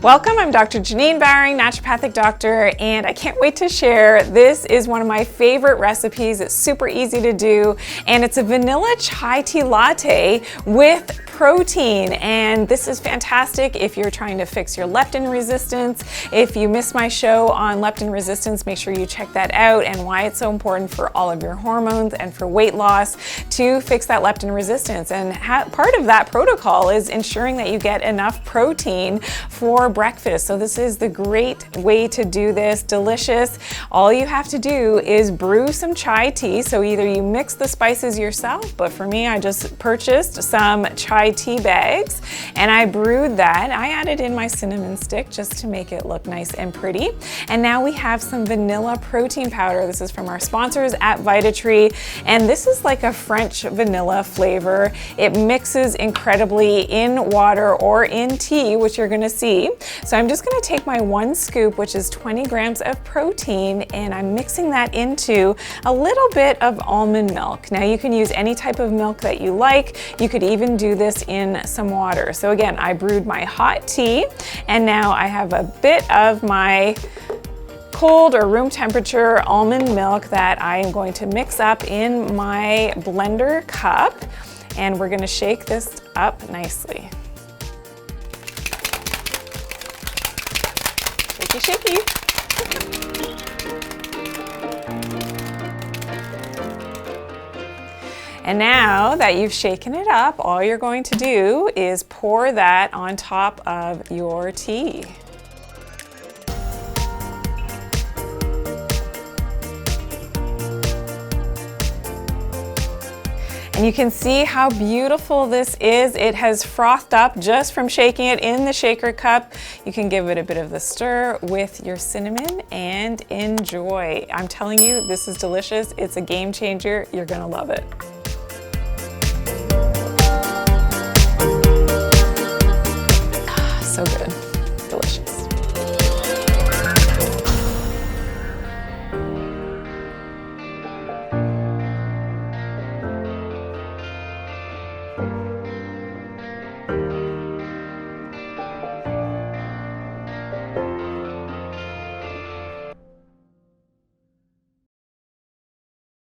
Welcome, I'm Dr. Janine Bowring, naturopathic doctor, and I can't wait to share. This is one of my favorite recipes. It's super easy to do, and it's a vanilla chai tea latte with protein, and this is fantastic if you're trying to fix your leptin resistance. If you missed my show on leptin resistance, make sure you check that out and why it's so important for all of your hormones and for weight loss to fix that leptin resistance. And part of that protocol is ensuring that you get enough protein for breakfast. So this is the great way to do this. Delicious. All you have to do is brew some chai tea. So either you mix the spices yourself, but for me, I just purchased some chai tea bags and I brewed that. I added in my cinnamon stick just to make it look nice and pretty. And now we have some vanilla protein powder. This is from our sponsors at Vitatree, and this is like a French vanilla flavor. It mixes incredibly in water or in tea, which you're gonna see. So I'm just gonna take my 1 scoop, which is 20 grams of protein, and I'm mixing that into a little bit of almond milk. Now you can use any type of milk that you like. You could even do this in some water. So again, I brewed my hot tea, and now I have a bit of my cold or room temperature almond milk that I am going to mix up in my blender cup, and we're going to shake this up nicely. Shaky, shaky. And now that you've shaken it up, all you're going to do is pour that on top of your tea. And you can see how beautiful this is. It has frothed up just from shaking it in the shaker cup. You can give it a bit of the stir with your cinnamon and enjoy. I'm telling you, this is delicious. It's a game changer. You're gonna love it. So good.